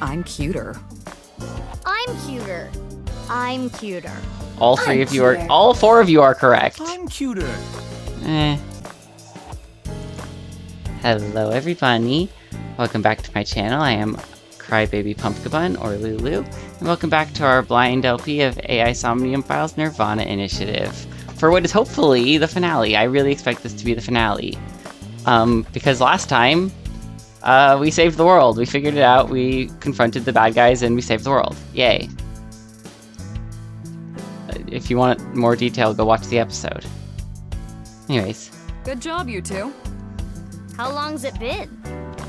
I'm cuter. I'm cuter. I'm cuter. All four of you are correct. I'm cuter. Hello everybody. Welcome back to my channel. I am Crybaby Pumpkabun, or Lulu, and welcome back to our blind LP of AI Somnium Files Nirvana initiative. For what is hopefully the finale. I really expect this to be the finale. Because last time, we saved the world. We figured it out, we confronted the bad guys, and we saved the world. Yay. If you want more detail, go watch the episode. Anyways. Good job, you two. How long's it been?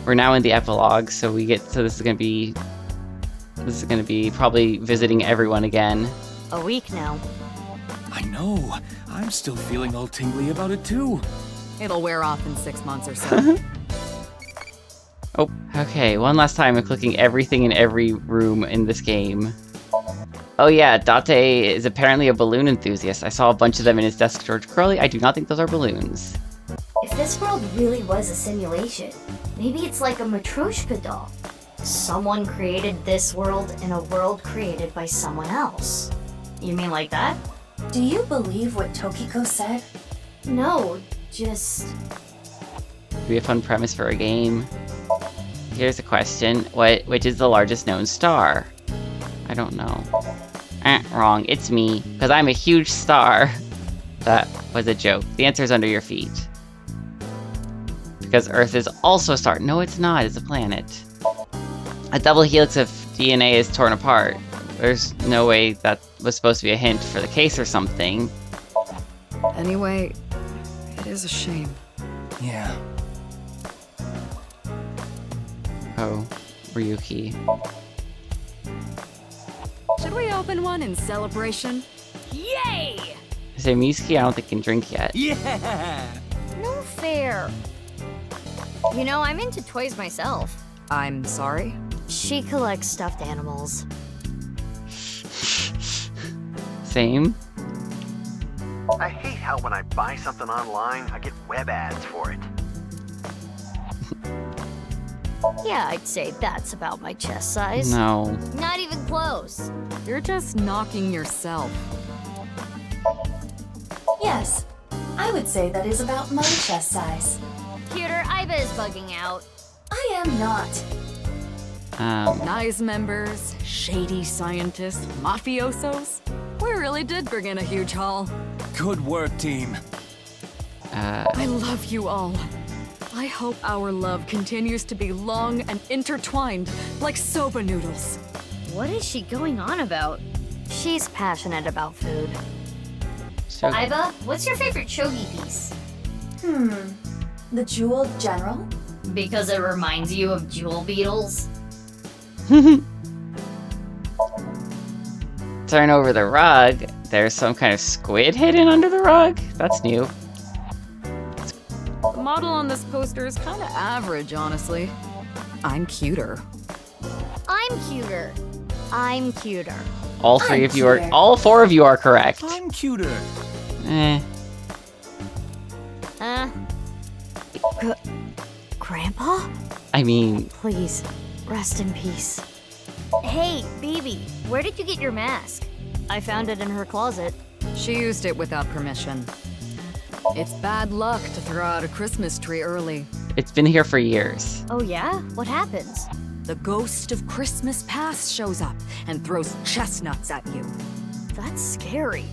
We're now in the epilogue, so this is gonna be probably visiting everyone again. A week now. I know. I'm still feeling all tingly about it too. It'll wear off in 6 months or so. Oh, okay. One last time, I'm clicking everything in every room in this game. Oh yeah, Date is apparently a balloon enthusiast. I saw a bunch of them in his desk drawer. Curly, I do not think those are balloons. If this world really was a simulation, maybe it's like a Matryoshka doll. Someone created this world in a world created by someone else. You mean like that? Do you believe what Tokiko said? No, just... Could be a fun premise for a game. Here's a question. Which is the largest known star? I don't know. Wrong. It's me. Because I'm a huge star. That was a joke. The answer is under your feet. Because Earth is also a star. No, it's not. It's a planet. A double helix of DNA is torn apart. There's no way that was supposed to be a hint for the case or something. Anyway, it is a shame. Yeah. Oh, Ryuki. Should we open one in celebration? Yay! I say Mizuki, I don't think can drink yet. Yeah! No fair. You know, I'm into toys myself. I'm sorry? She collects stuffed animals. Same. I hate how when I buy something online, I get web ads for it. Yeah, I'd say that's about my chest size. No. Not even close. You're just knocking yourself. Yes, I would say that is about my chest size. Cuter, Iba is bugging out. I am not. Nice members, shady scientists, mafiosos. We really did bring in a huge haul. Good work, team. I love you all. I hope our love continues to be long and intertwined like soba noodles. What is she going on about? She's passionate about food. So, Iba, what's your favorite shogi piece? The Jeweled General? Because it reminds you of jewel beetles? turn over the rug. There's some kind of squid hidden under the rug? That's new. The model on this poster is kind of average, honestly. I'm cuter. I'm cuter. I'm cuter. All four of you are correct. I'm cuter. Grandpa? I mean, Please, rest in peace. Hey, baby, where did you get your mask? I found it in her closet. She used it without permission. It's bad luck to throw out a Christmas tree early. it's been here for years. Oh yeah? What happens? The ghost of Christmas past shows up and throws chestnuts at you. That's scary.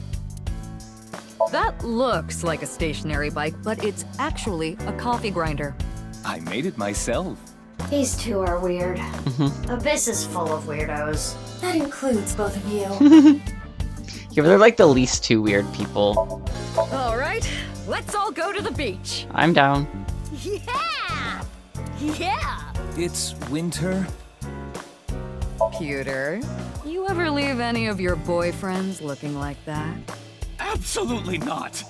That looks like a stationary bike, but it's actually a coffee grinder. I made it myself. These two are weird. Mm-hmm. Abyss is full of weirdos. That includes both of you. Yeah, but they're like the least two weird people. All right, let's all go to the beach. I'm down. Yeah! Yeah! It's winter. Pewter, you ever leave any of your boyfriends looking like that? Absolutely not.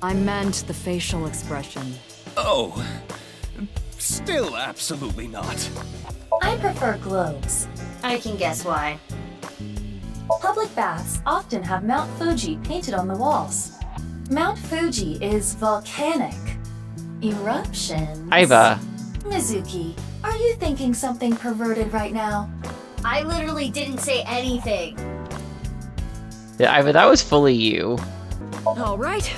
I meant the facial expression. Oh, still absolutely not. I prefer globes. I can guess why. Public baths often have Mount Fuji painted on the walls. Mount Fuji is volcanic. Eruptions. Iba. Mizuki, are you thinking something perverted right now? I literally didn't say anything. Yeah, but that was fully you. All right,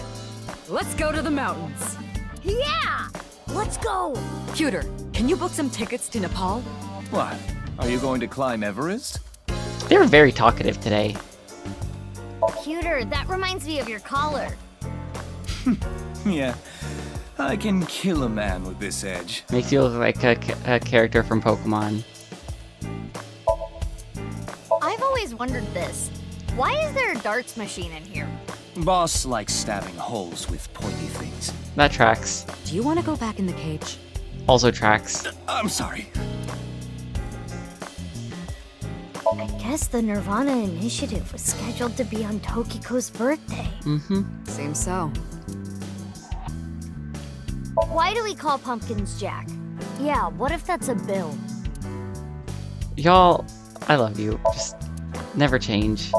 let's go to the mountains. Yeah! Let's go! Pewter, can you book some tickets to Nepal? What? Are you going to climb Everest? They were very talkative today. Pewter, that reminds me of your collar. Yeah. I can kill a man with this edge. Makes you look like a character from Pokemon. I've always wondered this. Why is there a darts machine in here? Boss likes stabbing holes with pointy things. That tracks. Do you want to go back in the cage? Also tracks. I'm sorry. I guess the Nirvana initiative was scheduled to be on Tokiko's birthday. Mm-hmm. Seems so. Why do we call pumpkins Jack? Yeah, what if that's a bill? Y'all, I love you. Just never change.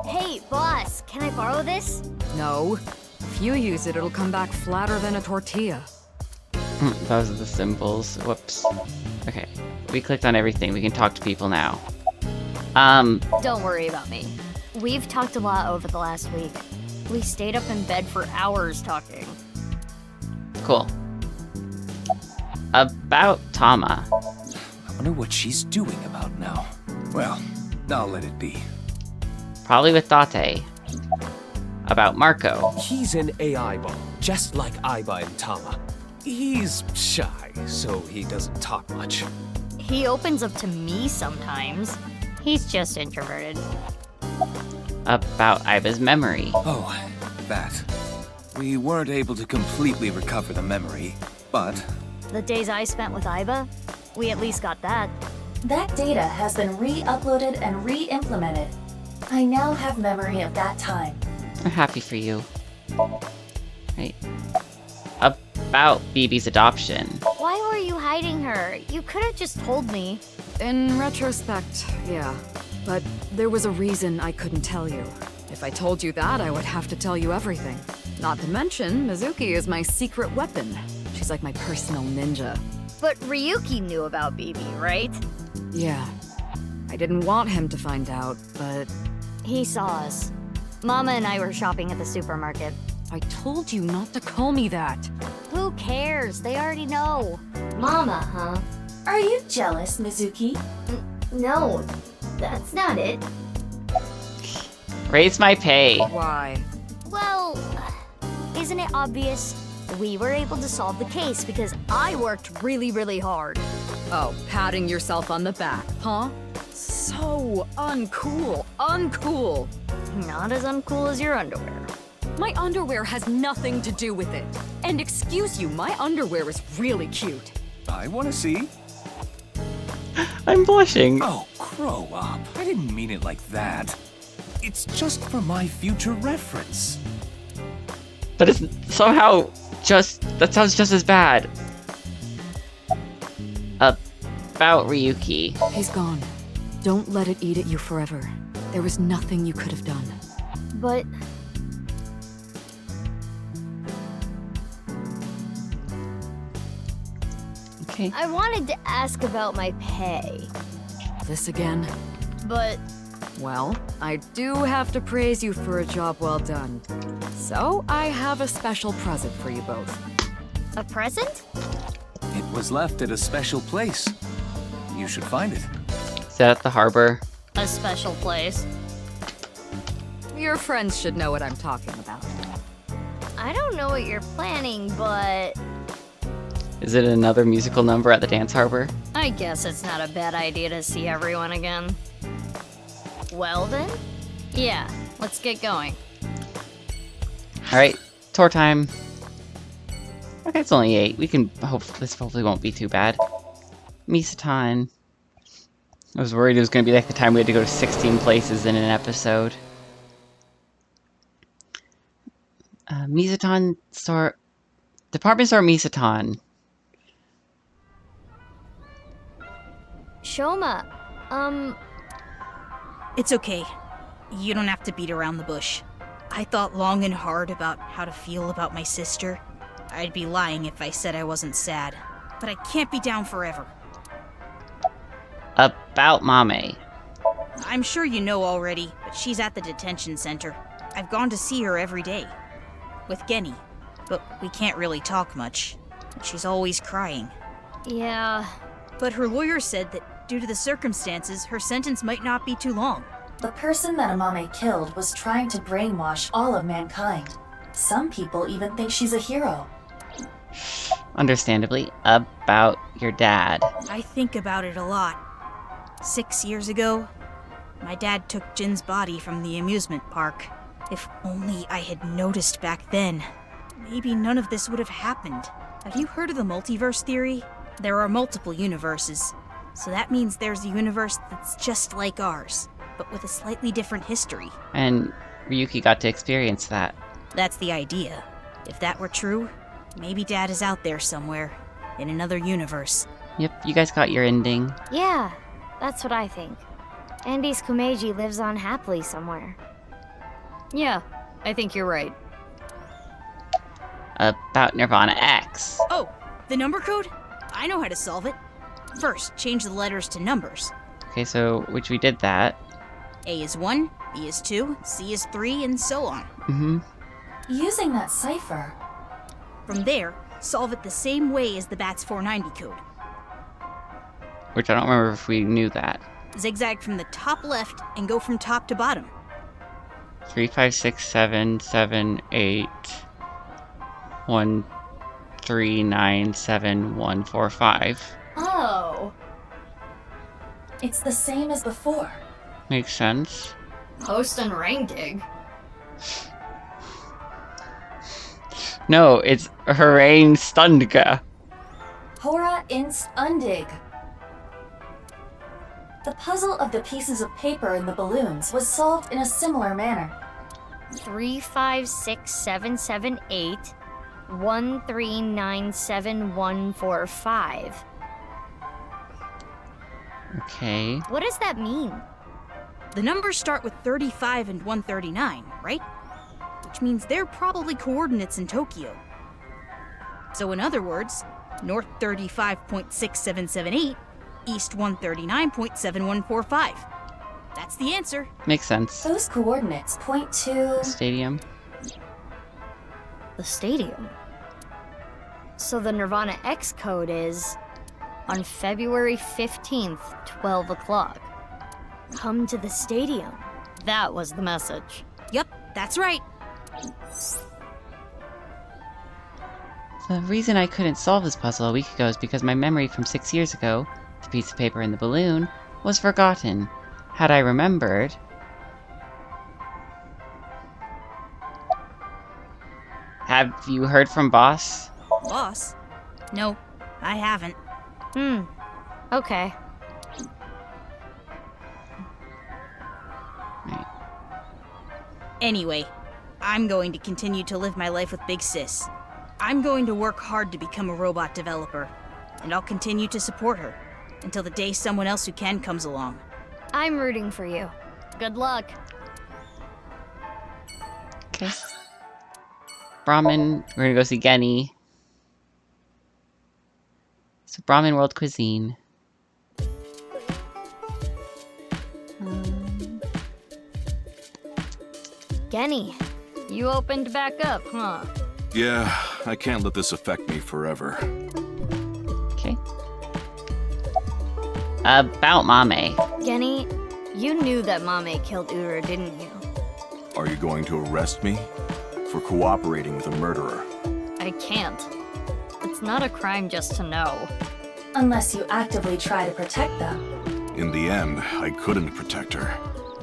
Hey, boss, can I borrow this? No. If you use it, it'll come back flatter than a tortilla. Those are the symbols. Whoops. Okay. We clicked on everything. We can talk to people now. Don't worry about me. We've talked a lot over the last week. We stayed up in bed for hours talking. Cool. About Tama. I wonder what she's doing about now. Well, I'll let it be. Probably with Date. About Marco. He's an AI ball, just like Aiba and Tama. He's shy, so he doesn't talk much. He opens up to me sometimes. He's just introverted. About Aiba's memory. Oh, that. We weren't able to completely recover the memory, but... The days I spent with Aiba, we at least got that. That data has been re-uploaded and re-implemented. I now have memory of that time. I'm happy for you. Right. About BB's adoption. Why were you hiding her? You could have just told me. In retrospect, yeah. But there was a reason I couldn't tell you. If I told you that, I would have to tell you everything. Not to mention, Mizuki is my secret weapon. She's like my personal ninja. But Ryuki knew about BB, right? Yeah. I didn't want him to find out, but He saw us. Mama and I were shopping at the supermarket. I told you not to call me that. Who cares? They already know. Mama, huh? Are you jealous, Mizuki? No, that's not it. Raise my pay. Why? Well, isn't it obvious? We were able to solve the case because I worked really, really hard. Oh, patting yourself on the back, huh? So uncool. Uncool. Not as uncool as your underwear. My underwear has nothing to do with it. And excuse you, my underwear is really cute. I want to see. I'm blushing. Oh, grow up. I didn't mean it like that. It's just for my future reference. But it's somehow that sounds just as bad. About Ryuki. He's gone. Don't let it eat at you forever. There was nothing you could have done. But Okay. I wanted to ask about my pay. This again? But Well, I do have to praise you for a job well done. So, I have a special present for you both. a present? It was left at a special place. You should find it. Is that at the harbor? A special place. Your friends should know what I'm talking about. I don't know what you're planning, but Is it another musical number at the dance harbor? I guess it's not a bad idea to see everyone again. Well then? Yeah, let's get going. Alright, tour time. Okay, it's only 8. We can this hopefully won't be too bad. Misatan. I was worried it was going to be like the time we had to go to 16 places in an episode. Misatan store... Department store Misatan. Shoma, It's okay. You don't have to beat around the bush. I thought long and hard about how to feel about my sister. I'd be lying if I said I wasn't sad. But I can't be down forever. About Mame. I'm sure you know already, but she's at the detention center. I've gone to see her every day. With Genny. But we can't really talk much. She's always crying. Yeah. But her lawyer said that due to the circumstances, her sentence might not be too long. The person that Amame killed was trying to brainwash all of mankind. Some people even think she's a hero. Understandably, about your dad. I think about it a lot. 6 years ago, my dad took Jin's body from the amusement park. If only I had noticed back then, maybe none of this would have happened. Have you heard of the multiverse theory? There are multiple universes. So that means there's a universe that's just like ours, but with a slightly different history. And Ryuki got to experience that. That's the idea. If that were true, maybe Dad is out there somewhere, in another universe. Yep, you guys got your ending. Yeah, that's what I think. Andy's Kumeiji lives on happily somewhere. Yeah, I think you're right. About Nirvana X. Oh, the number code? I know how to solve it. First, change the letters to numbers. Okay, so, which we did that. A is 1, B is 2, C is 3, and so on. Mm-hmm. Using that cipher, From there, solve it the same way as the BATS 490 code. Which I don't remember if we knew that. Zigzag from the top left and go from top to bottom. 3, 5, 6, 7, 7, 8, 1, 3, 9, 7, 1, 4, 5. Oh. it's the same as before. Makes sense. Post and rain gig. No, it's Hoorain Stundga. Hora inst undig. The puzzle of the pieces of paper in the balloons was solved in a similar manner. 3, 5, 6, 7, 7, 8. 1, 3, 9, 7, 1, 4, 5. Okay. What does that mean? The numbers start with 35 and 139, right? Which means they're probably coordinates in Tokyo. So in other words, north 35.6778, east 139.7145. That's the answer. Makes sense. Those coordinates point to... Stadium. The stadium. So the Nirvana X code is on February 15th, 12 o'clock. Come to the stadium. That was the message. Yep, that's right. The reason I couldn't solve this puzzle a week ago is because my memory from 6 years ago, the piece of paper in the balloon, was forgotten. Had I remembered... Have you heard from Boss? Boss? No, I haven't. Okay. Right. Anyway, I'm going to continue to live my life with Big Sis. I'm going to work hard to become a robot developer, and I'll continue to support her until the day someone else who can comes along. I'm rooting for you. Good luck. Okay. Brahmin, we're gonna go see Genny. So Brahmin World Cuisine. Genny, you opened back up, huh? Yeah, I can't let this affect me forever. Okay. About Mame. Genny, you knew that Mame killed Ura, didn't you? Are you going to arrest me for cooperating with a murderer? I can't. It's not a crime just to know. Unless you actively try to protect them. In the end, I couldn't protect her.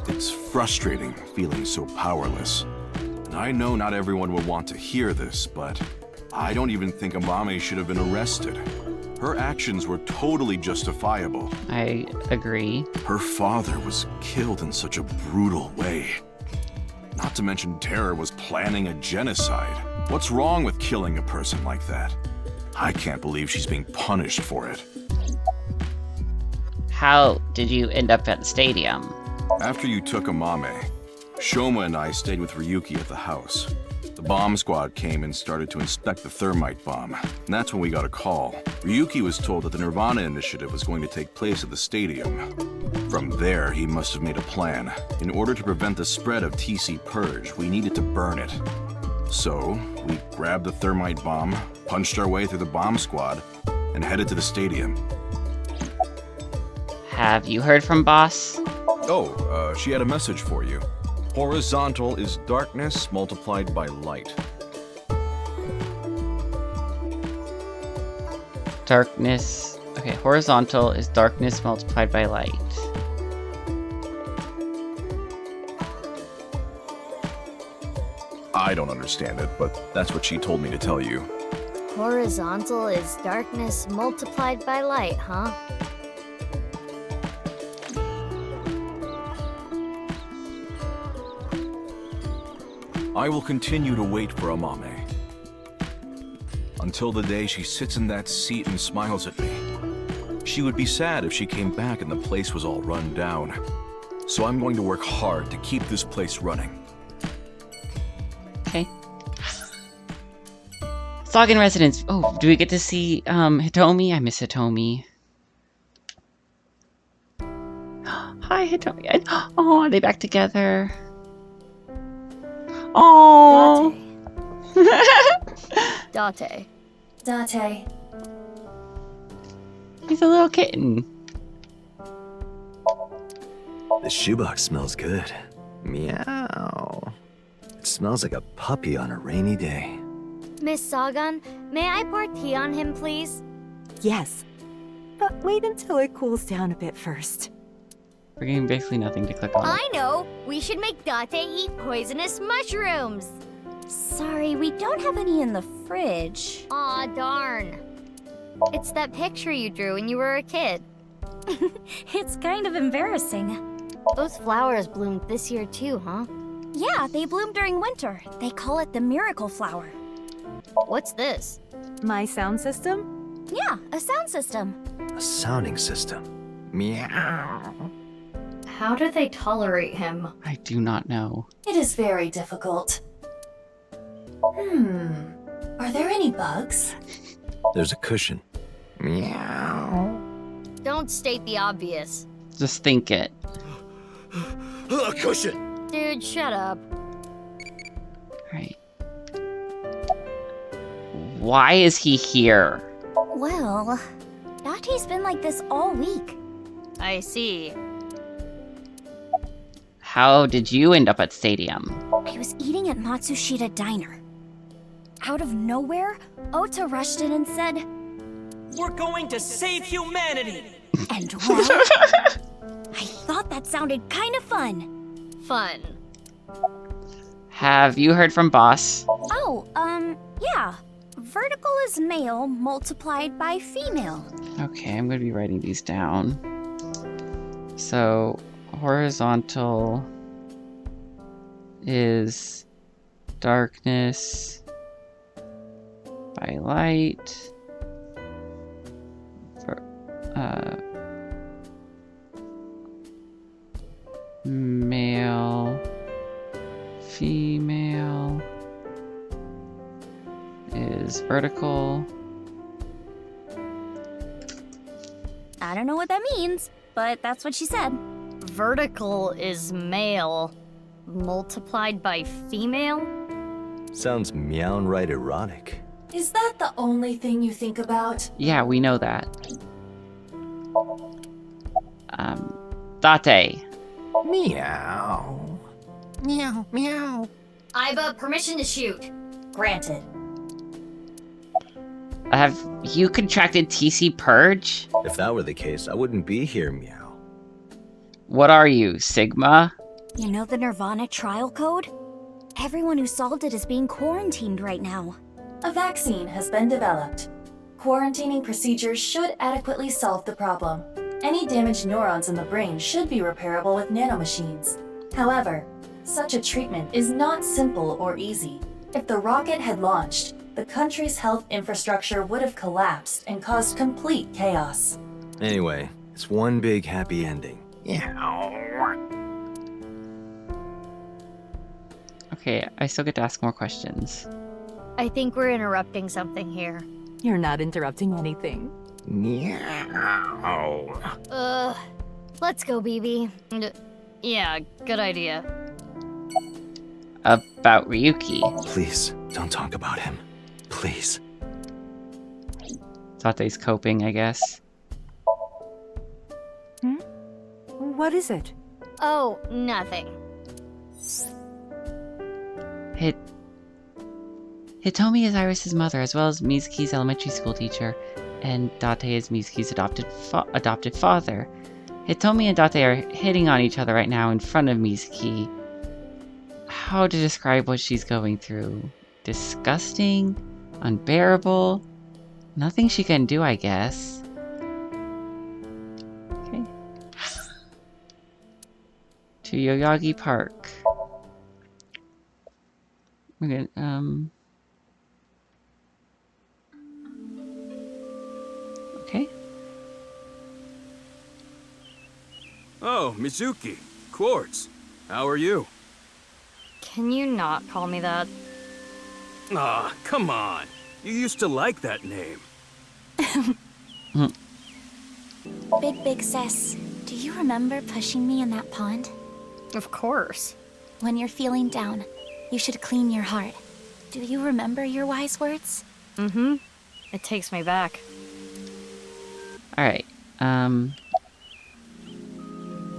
It's frustrating feeling so powerless. And I know not everyone will want to hear this, but I don't even think Amame should have been arrested. Her actions were totally justifiable. I agree. Her father was killed in such a brutal way. Not to mention Terror was planning a genocide. What's wrong with killing a person like that? I can't believe she's being punished for it. How did you end up at the stadium? After you took Amame, Shoma and I stayed with Ryuki at the house. The bomb squad came and started to inspect the thermite bomb, and that's when we got a call. Ryuki was told that the Nirvana initiative was going to take place at the stadium. From there, he must have made a plan. In order to prevent the spread of TC Purge, we needed to burn it. So, we grabbed the thermite bomb, punched our way through the bomb squad, and headed to the stadium. Have you heard from Boss? Oh, she had a message for you. Horizontal is darkness multiplied by light. Darkness. Okay, horizontal is darkness multiplied by light. I don't understand it, but that's what she told me to tell you. Horizontal is darkness multiplied by light, huh? I will continue to wait for Amame. Until the day she sits in that seat and smiles at me. She would be sad if she came back and the place was all run down. So I'm going to work hard to keep this place running. Okay. Sagan residence. Oh, do we get to see Hitomi? I miss Hitomi. Hi, Hitomi. Oh, are they back together? Oh. Date. Date. He's a little kitten. The shoebox smells good. Meow. It smells like a puppy on a rainy day. Miss Sagan, may I pour tea on him, please? Yes, but wait until it cools down a bit first. We're getting basically nothing to click on. I know! We should make Date eat poisonous mushrooms! Sorry, we don't have any in the fridge. Aw, darn. It's that picture you drew when you were a kid. It's kind of embarrassing. Those flowers bloomed this year too, huh? Yeah, they bloom during winter. They call it the miracle flower. What's this? My sound system? Yeah, a sound system. A sounding system. Meow. How do they tolerate him? I do not know. It is very difficult. Are there any bugs? There's a cushion. Meow. Don't state the obvious. Just think it. A cushion! Dude, shut up. Right. Why is he here? Well, Date's been like this all week. I see. How did you end up at Stadium? I was eating at Matsushita Diner. Out of nowhere, Ota rushed in and said, "We're going to save humanity!" And well, I thought that sounded kind of fun. Fun. Have you heard from Boss? Oh, yeah. Vertical is male multiplied by female. Okay, I'm going to be writing these down. So, horizontal is darkness by light. Male, female is vertical. I don't know what that means, but that's what she said. Vertical is male multiplied by female? Sounds meow-right erotic. Is that the only thing you think about? Yeah, we know that. Date. Meow. Meow, meow. Iba, permission to shoot. Granted. Have you contracted TC Purge? If that were the case, I wouldn't be here, meow. What are you, Sigma? You know the Nirvana trial code? Everyone who solved it is being quarantined right now. A vaccine has been developed. Quarantining procedures should adequately solve the problem. Any damaged neurons in the brain should be repairable with nanomachines. However, such a treatment is not simple or easy. If the rocket had launched, the country's health infrastructure would have collapsed and caused complete chaos. Anyway, it's one big happy ending. Meow. Okay, I still get to ask more questions. I think we're interrupting something here. You're not interrupting anything. Meow. Ugh. Let's go, BB. Yeah, good idea. About Ryuki. Please, don't talk about him. Please. Tate's coping, I guess. What is it? Oh, nothing. Hitomi is Iris's mother, as well as Mizuki's elementary school teacher, and Date is Mizuki's adopted father. Hitomi and Date are hitting on each other right now in front of Mizuki. How to describe what she's going through? Disgusting? Unbearable? Nothing she can do, I guess. Okay. To Yoyagi Park. We're gonna, okay. Oh, Mizuki. Quartz. How are you? Can you not call me that? Ah, come on. You used to like that name. Big sis, do you remember pushing me in that pond? Of course. When you're feeling down, you should clean your heart. Do you remember your wise words? Mm-hmm. It takes me back. Alright,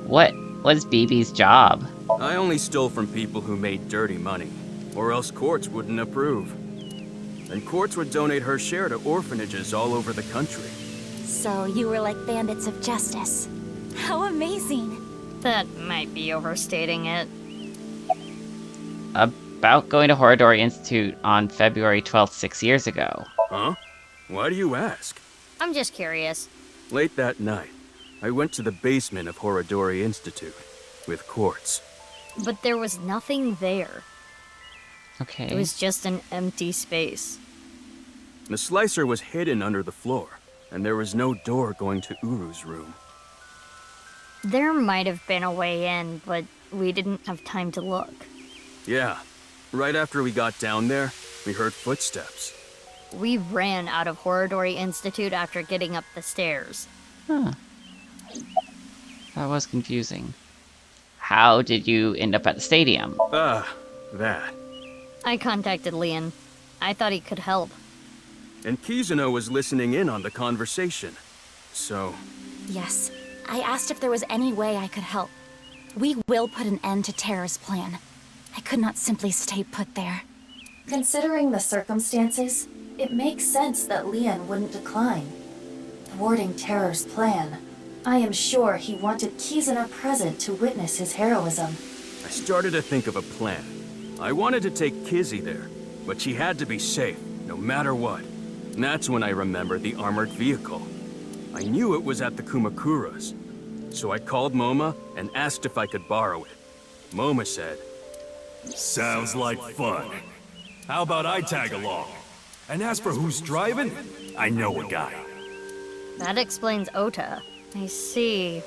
what's BB's job? I only stole from people who made dirty money, or else Quartz wouldn't approve. And Quartz would donate her share to orphanages all over the country. So you were like bandits of justice. How amazing! That might be overstating it. About going to Horadori Institute on February 12th, 6 years ago. Huh? Why do you ask? I'm just curious. Late that night, I went to the basement of Horadori Institute with Quartz. But there was nothing there. Okay. It was just an empty space. The slicer was hidden under the floor, and there was no door going to Uru's room. There might have been a way in, but we didn't have time to look. Yeah. Right after we got down there, we heard footsteps. We ran out of Horadori Institute after getting up the stairs. Huh. That was confusing. How did you end up at the stadium? That. I contacted Leon. I thought he could help. And Kizuno was listening in on the conversation. So... Yes. I asked if there was any way I could help. We will put an end to Terror's plan. I could not simply stay put there. Considering the circumstances, it makes sense that Leon wouldn't decline. Thwarting Terror's plan. I am sure he wanted Kizuno present to witness his heroism. I started to think of a plan. I wanted to take Kizzy there, but she had to be safe, no matter what. And that's when I remembered the armored vehicle. I knew it was at the Kumakura's. So I called Moma and asked if I could borrow it. Moma said, "Sounds like fun. How about I tag along? And as for who's driving, I know a guy." That explains Ota. I see.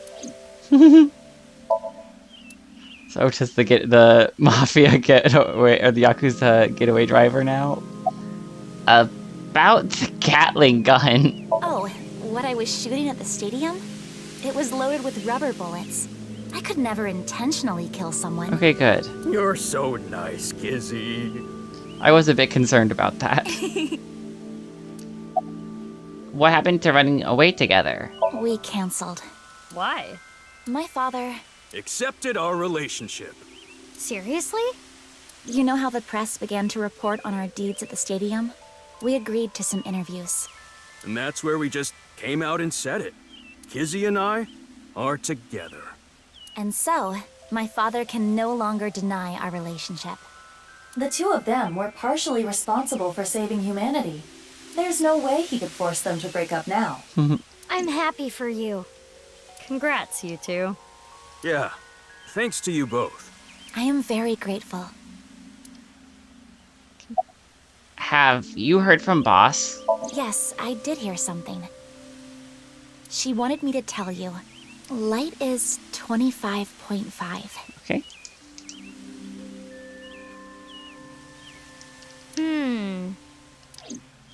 So just the mafia getaway, or the Yakuza getaway driver now? About the Gatling gun. Oh, what I was shooting at the stadium? It was loaded with rubber bullets. I could never intentionally kill someone. Okay, good. "You're so nice, Kizzy." I was a bit concerned about that. What happened to running away together? We canceled. Why? My father... accepted our relationship. Seriously? You know how the press began to report on our deeds at the stadium? We agreed to some interviews. And that's where we just came out and said it. Kizzy and I are together. And so, my father can no longer deny our relationship. The two of them were partially responsible for saving humanity. There's no way he could force them to break up now. I'm happy for you. Congrats, you two. Yeah, thanks to you both. I am very grateful. Have you heard from Boss? Yes, I did hear something. She wanted me to tell you. Light is 25.5. Okay.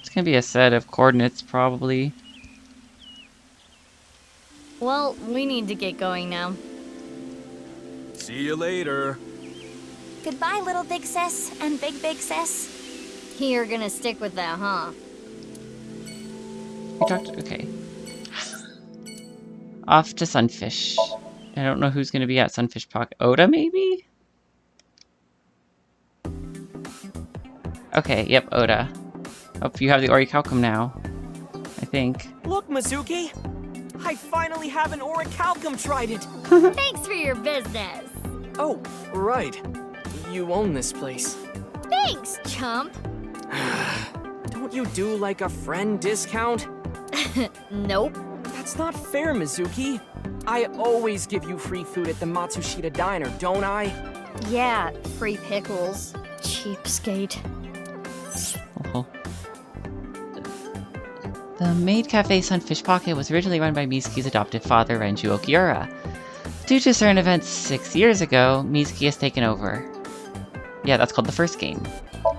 It's gonna be a set of coordinates, probably. Well, we need to get going now. See you later. Goodbye, little big sis and big sis. You're gonna stick with that, huh? We talked. Okay. Off to Sunfish. I don't know who's going to be at Sunfish Park. Oda, maybe? Okay, yep, Oda. Oh, you have the orichalcum now. I think. Look, Mizuki! I finally have an orichalcum trident! Thanks for your business! Oh, right. You own this place. Thanks, chump! Don't you do like a friend discount? Nope. That's not fair, Mizuki. I always give you free food at the Matsushita Diner, don't I? Yeah, free pickles. Cheapskate. Oh. The Maid Cafe Sunfish Pocket was originally run by Mizuki's adoptive father, Renju Okiura. Due to certain events 6 years ago, Mizuki has taken over. Yeah, that's called the first game.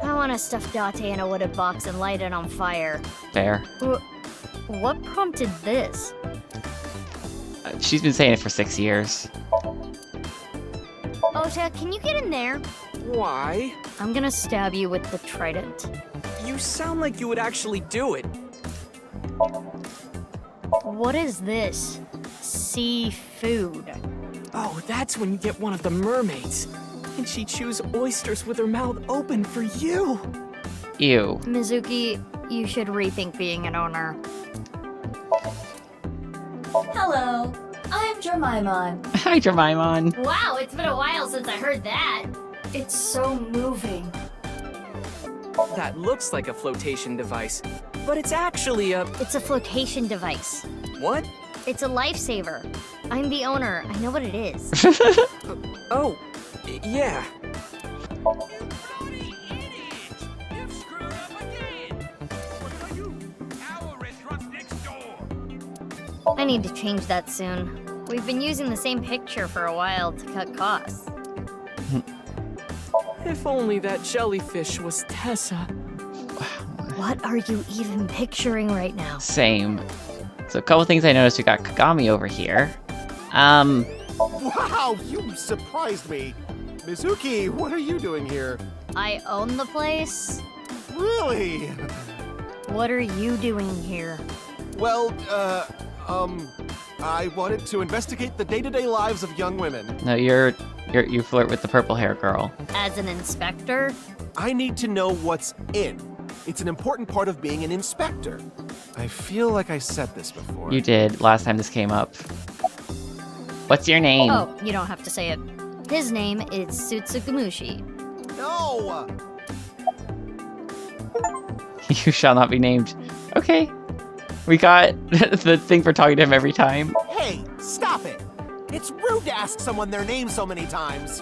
I want to stuff Date in a wooded box and light it on fire. Fair. What prompted this? She's been saying it for 6 years. Ota, can you get in there? Why? I'm gonna stab you with the trident. You sound like you would actually do it. What is this? Seafood. Oh, that's when you get one of the mermaids. And she chews oysters with her mouth open for you. Ew. Mizuki, you should rethink being an owner. Hello, I'm Jermaimon. Hi, Jermaimon. Wow, it's been a while since I heard that. It's so moving. That looks like a flotation device, but it's actually a... It's a flotation device. What? It's a lifesaver. I'm the owner. I know what it is. Oh, yeah. I need to change that soon. We've been using the same picture for a while to cut costs. If only that jellyfish was Tessa. What are you even picturing right now? Same. So a couple things I noticed. We got Kagami over here. Wow, you surprised me. Mizuki, what are you doing here? I own the place? Really? What are you doing here? Well, I wanted to investigate the day-to-day lives of young women. No, you flirt with the purple hair girl. As an inspector? I need to know what's in. It's an important part of being an inspector. I feel like I said this before. You did last time this came up. What's your name? Oh, you don't have to say it. His name is Tsutsugamushi. No! You shall not be named. Okay. We got the thing for talking to him every time. Hey, stop it! It's rude to ask someone their name so many times.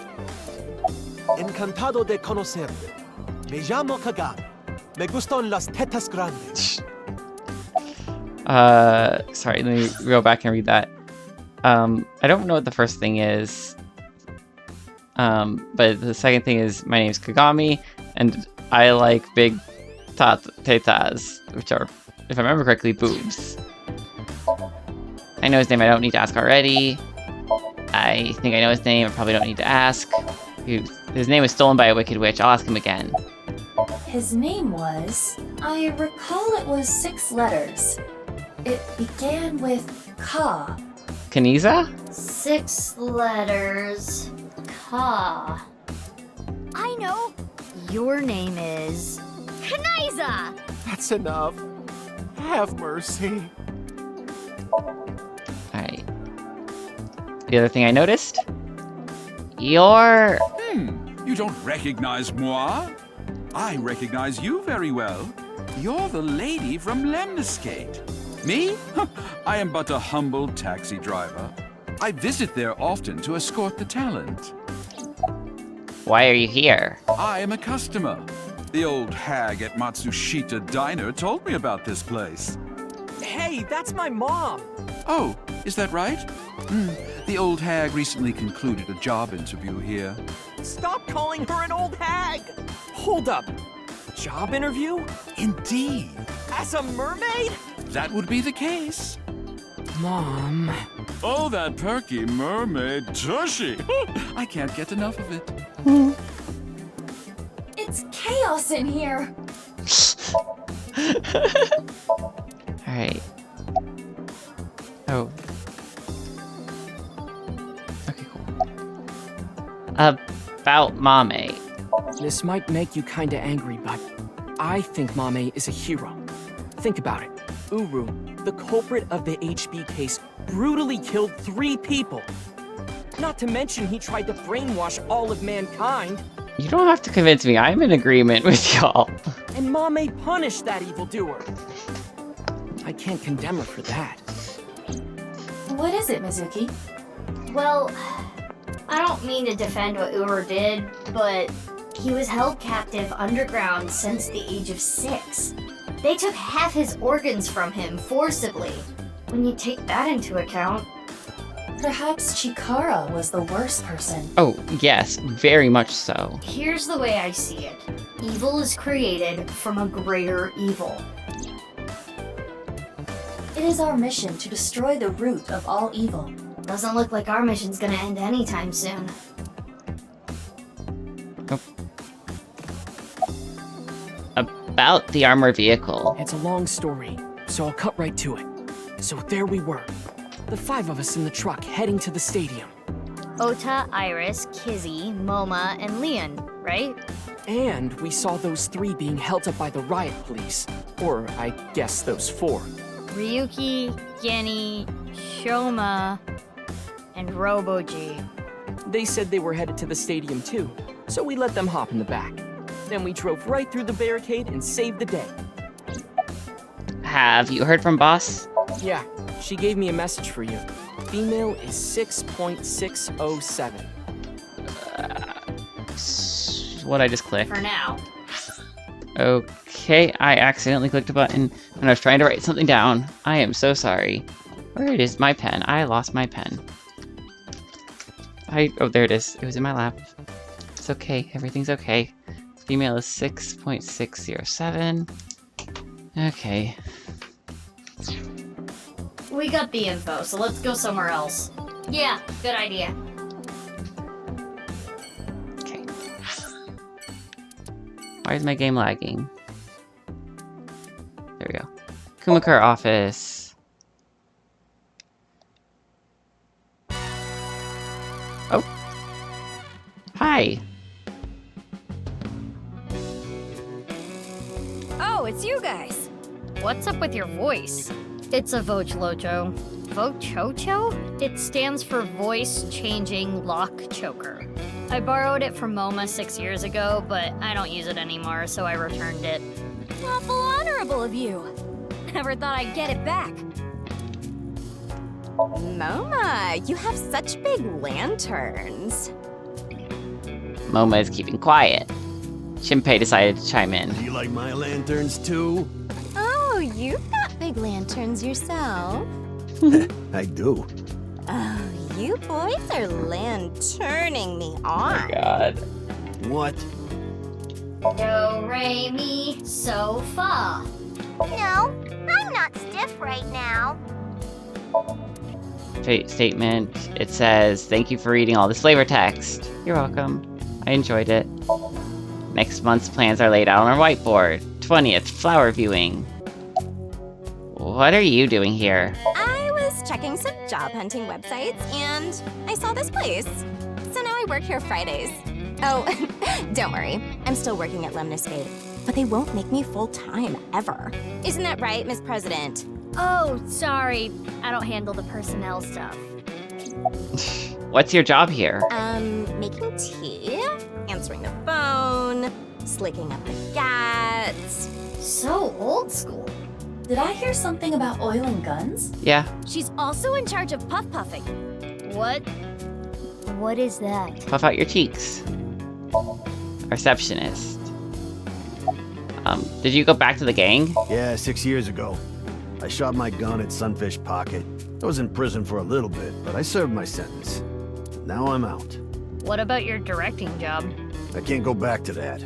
Encantado de conocerte. Me llamo Kagami. Me gustan las tetas grandes. Sorry, let me go back and read that. I don't know what the first thing is. But the second thing is, my name's Kagami, and I like big tetas, which are, if I remember correctly, boobs. I know his name, I don't need to ask already. I think I know his name, I probably don't need to ask. His name was stolen by a wicked witch, I'll ask him again. His name was... I recall it was 6 letters. It began with Ka. Kaniza? 6 letters. Ka. I know. Your name is... Kaniza! That's enough. Have mercy. Alright. The other thing I noticed? You're... You don't recognize moi? I recognize you very well. You're the lady from Lemniscate. Me? I am but a humble taxi driver. I visit there often to escort the talent. Why are you here? I am a customer. The old hag at Matsushita Diner told me about this place. Hey, that's my mom! Oh, is that right? The old hag recently concluded a job interview here. Stop calling her an old hag! Hold up. Job interview? Indeed. As a mermaid? That would be the case. Mom. Oh, that perky mermaid tushy. I can't get enough of it. It's chaos in here. Alright. Oh. Okay, cool. About Mame. This might make you kinda angry, but I think Mame is a hero. Think about it. Uru, the culprit of the HB case, brutally killed 3 people. Not to mention he tried to brainwash all of mankind. You don't have to convince me. I'm in agreement with y'all. And Mame punished that evildoer. I can't condemn her for that. What is it, Mizuki? Well, I don't mean to defend what Uru did, but he was held captive underground since the age of 6. They took half his organs from him forcibly. When you take that into account... Perhaps Chikara was the worst person. Oh, yes, very much so. Here's the way I see it. Evil is created from a greater evil. It is our mission to destroy the root of all evil. Doesn't look like our mission's gonna end anytime soon. Nope. About the armored vehicle. It's a long story, so I'll cut right to it. So there we were. The 5 of us in the truck heading to the stadium. Ota, Iris, Kizzy, Moma, and Leon, right? And we saw those 3 being held up by the riot police. Or, I guess, those 4. Ryuki, Genny, Shoma, and Robo-G. They said they were headed to the stadium too, so we let them hop in the back. Then we drove right through the barricade and saved the day. Have you heard from Boss? Yeah, she gave me a message for you. Female is 6.607. What'd I just click? For now. Okay, I accidentally clicked a button when I was trying to write something down. I am so sorry. Where is my pen? I lost my pen. Oh, there it is. It was in my lap. It's okay. Everything's okay. Female is 6.607. Okay. We got the info, so let's go somewhere else. Yeah, good idea. Okay. Why is my game lagging? There we go. Kumakura office. Oh. Hi. Oh, it's you guys. What's up with your voice? It's a Vochlocho. Vochocho? It stands for Voice Changing Lock Choker. I borrowed it from MoMA 6 years ago, but I don't use it anymore, so I returned it. Awful honorable of you. Never thought I'd get it back. Moma, you have such big lanterns. MoMA is keeping quiet. Shinpei decided to chime in. Do you like my lanterns too? Oh, you've got big lanterns yourself. I do. Oh, you boys are lanterning me on. Oh my god. What? Do, re, mi, so, fa. No, I'm not stiff right now. Statement. It says, thank you for reading all this flavor text. You're welcome. I enjoyed it. Next month's plans are laid out on our whiteboard. 20th, flower viewing. What are you doing here? I was checking some job hunting websites and I saw this place. So now I work here Fridays. Oh, don't worry. I'm still working at Lemniscate, but they won't make me full-time ever. Isn't that right, Miss President? Oh, sorry. I don't handle the personnel stuff. What's your job here? Making tea, answering the phone, slicking up the gats. So old school. Did I hear something about oil and guns? Yeah. She's also in charge of puff puffing. What? What is that? Puff out your cheeks. Receptionist. Did you go back to the gang? Yeah, 6 years ago. I shot my gun at Sunfish Pocket. I was in prison for a little bit, but I served my sentence. Now I'm out. What about your directing job? I can't go back to that.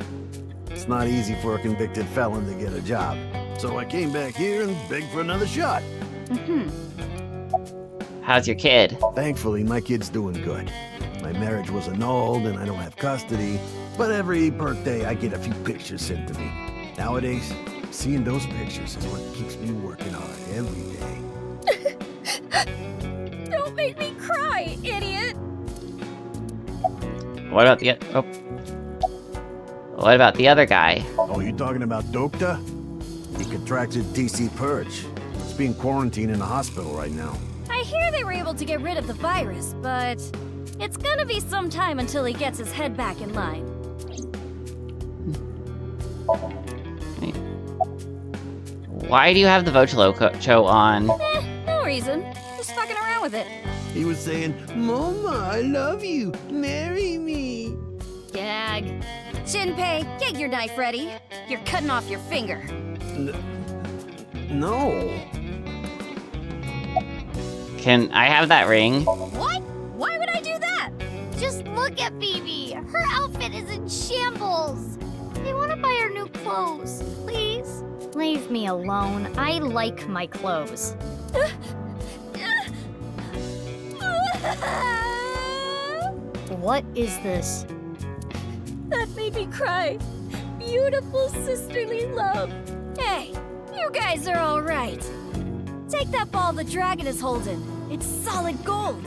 It's not easy for a convicted felon to get a job. So I came back here and begged for another shot. How's your kid? Thankfully, my kid's doing good. My marriage was annulled and I don't have custody, but every birthday I get a few pictures sent to me. Nowadays, seeing those pictures is what keeps me working hard every day. Don't make me cry, idiot! What about the What about the other guy? Oh, you talking about Dokta? He contracted TC Purge. He's being quarantined in a hospital right now. I hear they were able to get rid of the virus, but it's gonna be some time until he gets his head back in line. Why do you have the Vochaloco on? No reason. Just fucking around with it. He was saying, Mama, I love you. Marry me. Gag. Shinpei, get your knife ready. You're cutting off your finger. No. Can I have that ring? What? Why would I do that? Just look at Bibi. Her outfit is in shambles. I want to buy her new clothes. Please? Leave me alone. I like my clothes. What is this? That made me cry. Beautiful sisterly love. Hey, you guys are all right. Take that ball the dragon is holding. It's solid gold.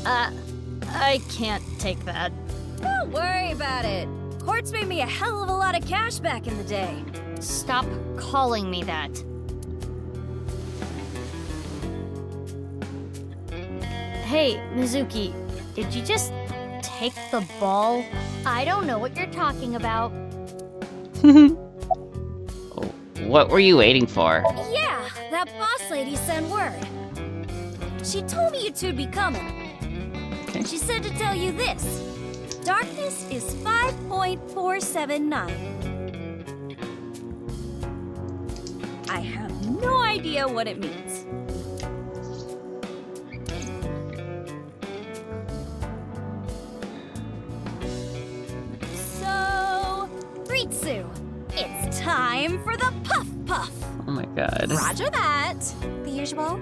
I can't take that. Don't worry about it. Quartz made me a hell of a lot of cash back in the day. Stop calling me that. Hey, Mizuki, did you just take the ball? I don't know what you're talking about. What were you waiting for? Yeah, that boss lady sent word. She told me you two'd be coming. Okay. She said to tell you this. Darkness is 5.479. I have no idea what it means. So, Ritsu, it's time for the Puff Puff. Oh my god. Roger that. The usual.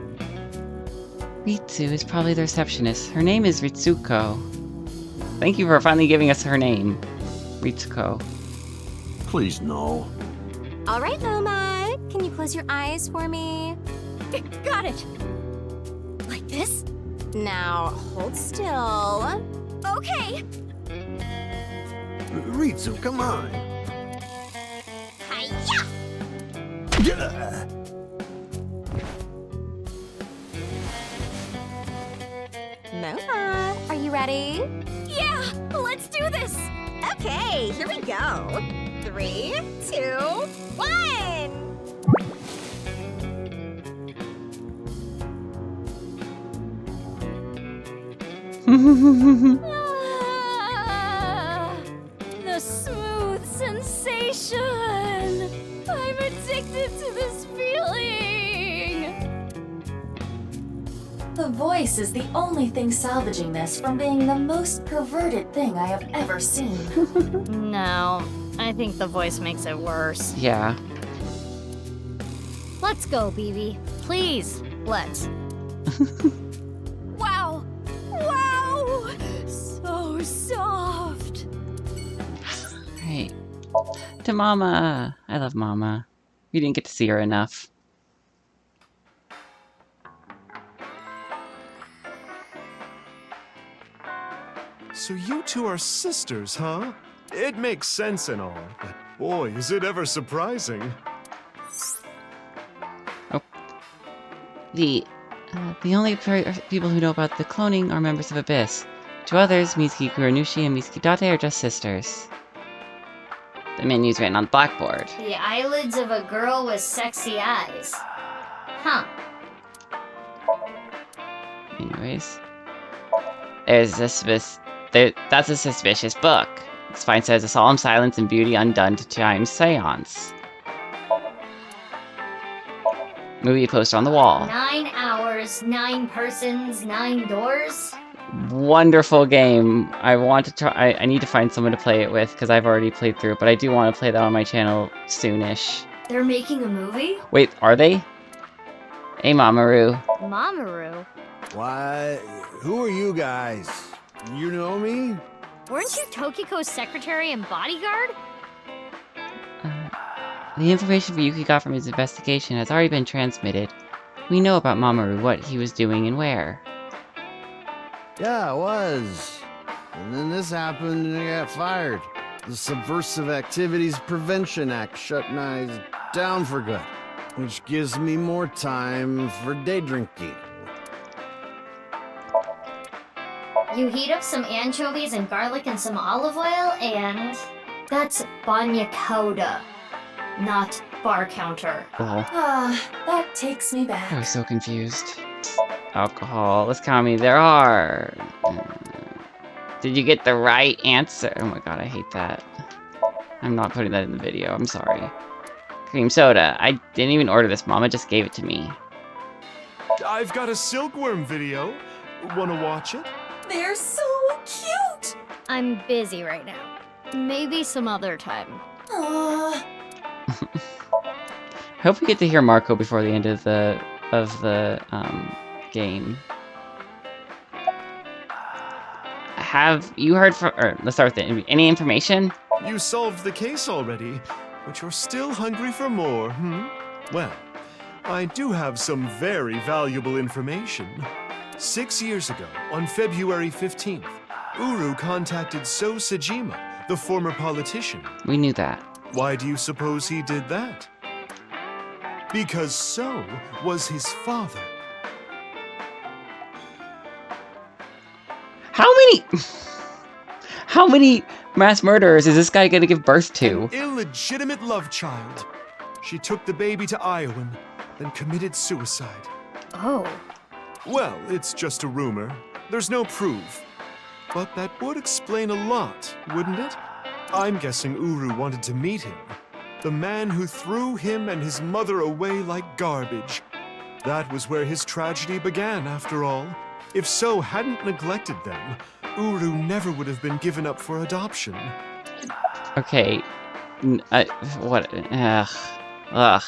Ritsu is probably the receptionist. Her name is Ritsuko. Thank you for finally giving us her name. Ritsuko. Please, no. All right, Loma. Can you close your eyes for me? Got it. Like this? Now, hold still. Okay. Ritsu, come on. Hi-ya! Nova, are you ready? Yeah, let's do this. Okay, here we go. 3, 2, 1. The smooth sensation. I'm addicted to this feeling. The voice is the only thing salvaging this from being the most perverted thing I have ever seen. No, I think the voice makes it worse. Yeah. Let's go, Bibi. Please, let's. Wow. Wow. So soft. Right. To Mama. I love Mama. We didn't get to see her enough. So you two are sisters, huh? It makes sense and all, but boy, is it ever surprising. Oh. The only people who know about the cloning are members of Abyss. To others, Mitsuki Kuranushi and Mitsuki Date are just sisters. The menu's written on the blackboard. The eyelids of a girl with sexy eyes. Huh. Anyways. That's a suspicious book. This find says a solemn silence and beauty undone to Chime's seance. Movie poster on the wall. 9 hours, 9 persons, 9 doors? Wonderful game. I want to try. I need to find someone to play it with because I've already played through it, but I do want to play that on my channel soonish. They're making a movie? Wait, are they? Hey, Mamoru. Mamoru? Why, who are you guys? You know me? Weren't you Tokiko's secretary and bodyguard? The information Ryuki got from his investigation has already been transmitted. We know about Mamoru, what he was doing and where. Yeah, I was. And then this happened and I got fired. The Subversive Activities Prevention Act shut my eyes down for good, which gives me more time for day drinking. You heat up some anchovies and garlic and some olive oil and... That's banya coda, not bar counter. Oh, That takes me back. I was so confused. Alcohol. Let's count me. There are. Did you get the right answer? Oh my god, I hate that. I'm not putting that in the video. I'm sorry. Cream soda. I didn't even order this. Mama just gave it to me. I've got a silkworm video. Wanna watch it? They're so cute! I'm busy right now. Maybe some other time. Aww. I hope we get to hear Marco before the end of the game. Have you heard from? Or let's start with it. Any information? You solved the case already, but you're still hungry for more, Well, I do have some very valuable information. 6 years ago, on February 15th, Uru contacted So Sejima, the former politician. We knew that. Why do you suppose he did that? Because So was his father. How many mass murderers is this guy gonna give birth to? An illegitimate love child. She took the baby to Iowan, then committed suicide. Oh. Well, it's just a rumor. There's no proof. But that would explain a lot, wouldn't it? I'm guessing Uru wanted to meet him. The man who threw him and his mother away like garbage. That was where his tragedy began, after all. If So hadn't neglected them, Uru never would have been given up for adoption. Okay. What? Ugh.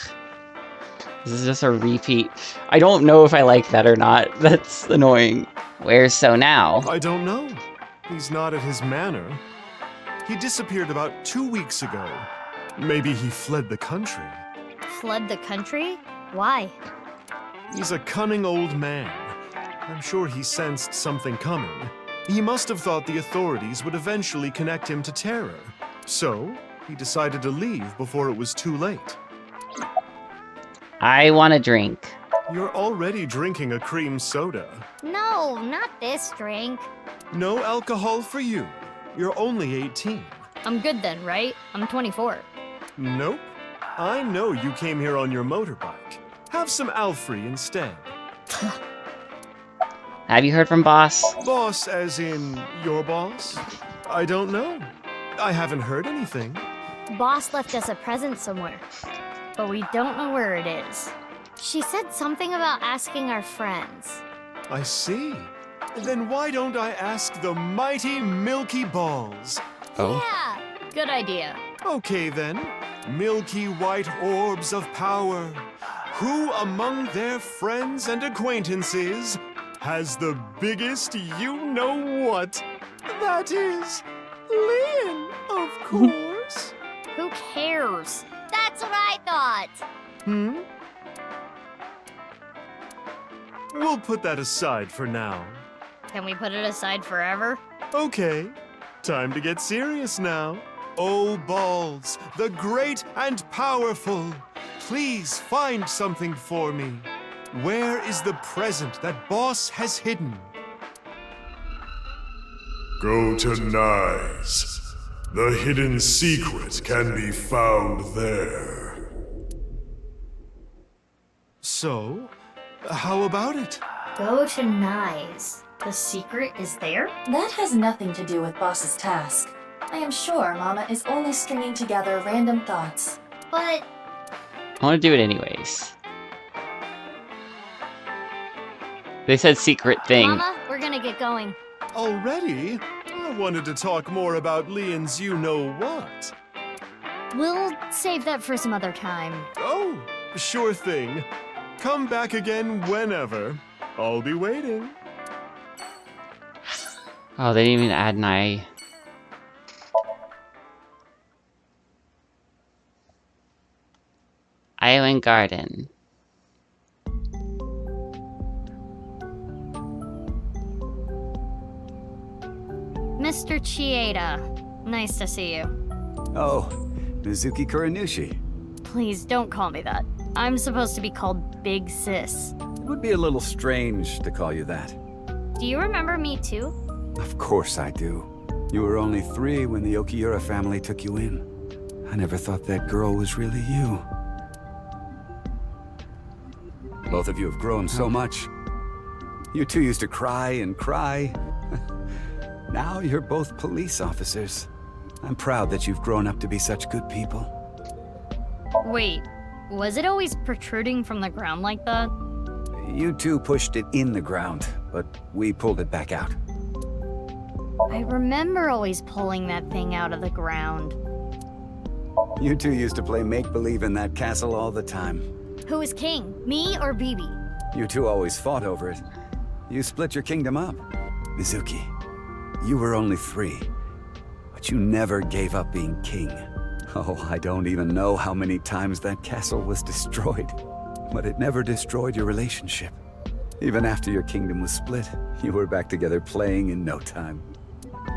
This is just a repeat. I don't know if I like that or not. That's annoying. Where's So now? I don't know. He's not at his manor. He disappeared about 2 weeks ago. Maybe he fled the country. Fled the country? Why? He's a cunning old man. I'm sure he sensed something coming. He must have thought the authorities would eventually connect him to terror. So, he decided to leave before it was too late. I want a drink. You're already drinking a cream soda. No, not this drink. No alcohol for you. You're only 18. I'm good then, right? I'm 24. Nope. I know you came here on your motorbike. Have some Alfrey instead. Have you heard from Boss? Boss as in your boss? I don't know. I haven't heard anything. Boss left us a present somewhere, but we don't know where it is. She said something about asking our friends. I see. Then why don't I ask the mighty Milky Balls? Oh. Yeah, good idea. Okay then. Milky white orbs of power. Who among their friends and acquaintances has the biggest you-know-what? That is... Lynn, of course. Who cares? That's what I thought. We'll put that aside for now. Can we put it aside forever? Okay, time to get serious now. Oh, Balls, the great and powerful, please find something for me. Where is the present that Boss has hidden? Go to Nyes. The hidden secret can be found there. So, how about it? Go to Nyes. The secret is there? That has nothing to do with Boss's task. I am sure Mama is only stringing together random thoughts. But... I want to do it anyways. They said secret thing. Mama, we're gonna get going. Already? I wanted to talk more about Leon's you-know-what. We'll save that for some other time. Oh, sure thing. Come back again whenever. I'll be waiting. Oh, they didn't even add an eye. Island Garden. Mr. Chieda, nice to see you. Oh, Mizuki Kuranushi. Please don't call me that. I'm supposed to be called Big Sis. It would be a little strange to call you that. Do you remember me too? Of course I do. You were only 3 when the Okiura family took you in. I never thought that girl was really you. Both of you have grown so much. You two used to cry and cry. Now you're both police officers. I'm proud that you've grown up to be such good people. Wait, was it always protruding from the ground like that? You two pushed it in the ground, but we pulled it back out. I remember always pulling that thing out of the ground. You two used to play make-believe in that castle all the time. Who is king, me or Bibi? You two always fought over it. You split your kingdom up. Mizuki, you were only 3, but you never gave up being king. Oh, I don't even know how many times that castle was destroyed, but it never destroyed your relationship. Even after your kingdom was split, you were back together playing in no time.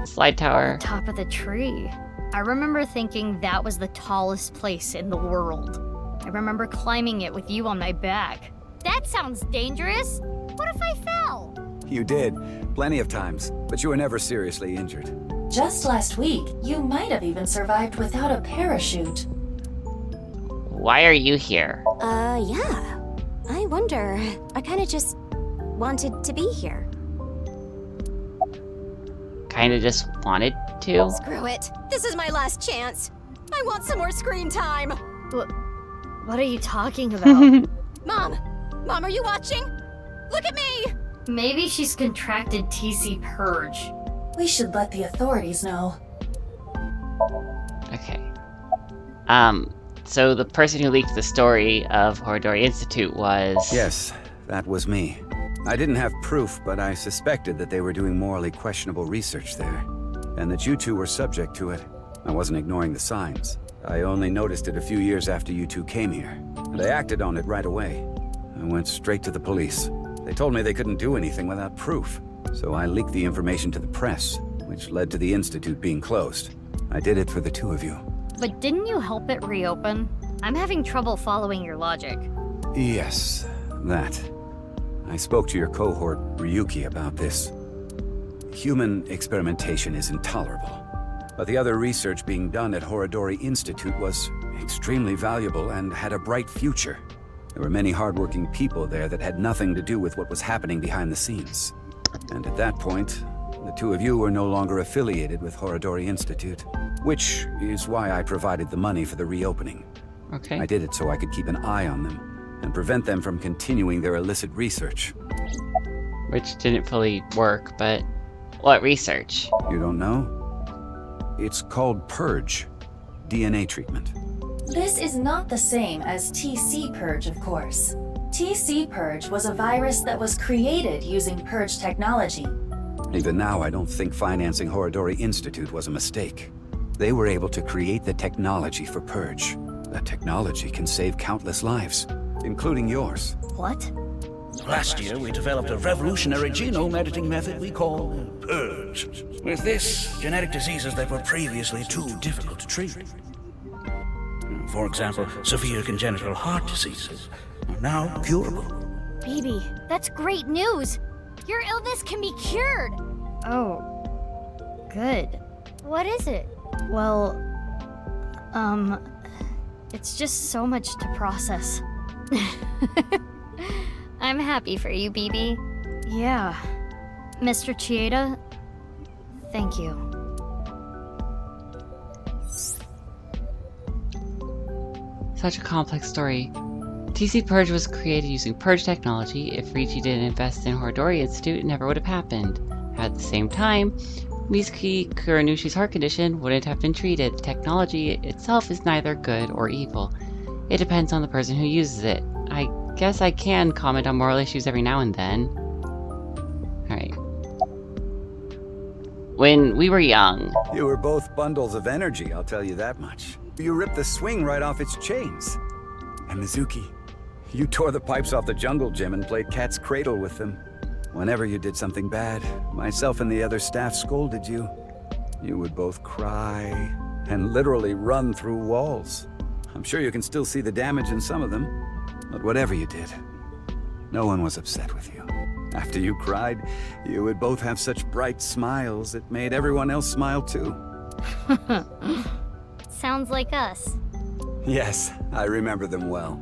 Slide tower. Top of the tree. I remember thinking that was the tallest place in the world. I remember climbing it with you on my back. That sounds dangerous. What if I fell? You did, plenty of times, but you were never seriously injured. Just last week, you might have even survived without a parachute. Why are you here? Yeah. I wonder. I kinda just wanted to be here. Kinda just wanted to? Screw it. This is my last chance. I want some more screen time. What are you talking about? Mom! Mom, are you watching? Look at me! Maybe she's contracted TC Purge. We should let the authorities know. Okay. So the person who leaked the story of Horodori Institute was... Yes, that was me. I didn't have proof, but I suspected that they were doing morally questionable research there, and that you two were subject to it. I wasn't ignoring the signs. I only noticed it a few years after you two came here, and I acted on it right away. I went straight to the police. They told me they couldn't do anything without proof, so I leaked the information to the press, which led to the Institute being closed. I did it for the 2 of you. But didn't you help it reopen? I'm having trouble following your logic. Yes, that. I spoke to your cohort, Ryuki, about this. Human experimentation is intolerable. But the other research being done at Horodori Institute was extremely valuable and had a bright future. There were many hardworking people there that had nothing to do with what was happening behind the scenes. And at that point, the 2 of you were no longer affiliated with Horodori Institute, which is why I provided the money for the reopening. Okay. I did it so I could keep an eye on them and prevent them from continuing their illicit research. Which didn't fully work, but what research? You don't know? It's called Purge, DNA treatment. This is not the same as TC Purge, of course. TC Purge was a virus that was created using Purge technology. Even now, I don't think financing Horodori Institute was a mistake. They were able to create the technology for Purge. That technology can save countless lives, including yours. What? Last year, we developed a revolutionary genome editing method we call Purge. With this, genetic diseases that were previously too difficult to treat. For example, severe congenital heart diseases are now curable. Baby, that's great news! Your illness can be cured! Oh, good. What is it? Well, it's just so much to process. I'm happy for you, BB. Yeah. Mr. Chieda, thank you. Such a complex story. TC Purge was created using Purge technology. If Ricci didn't invest in Horodori Institute, it never would have happened. At the same time, Mizuki Kuranushi's heart condition wouldn't have been treated. The technology itself is neither good or evil. It depends on the person who uses it. I guess I can comment on moral issues every now and then. when we were young. You were both bundles of energy, I'll tell you that much. You ripped the swing right off its chains. And Mizuki, you tore the pipes off the jungle gym and played cat's cradle with them. Whenever you did something bad, myself and the other staff scolded you. You would both cry and literally run through walls. I'm sure you can still see the damage in some of them, but whatever you did, no one was upset with you. After you cried, you would both have such bright smiles it made everyone else smile too. Sounds like us. Yes, I remember them well.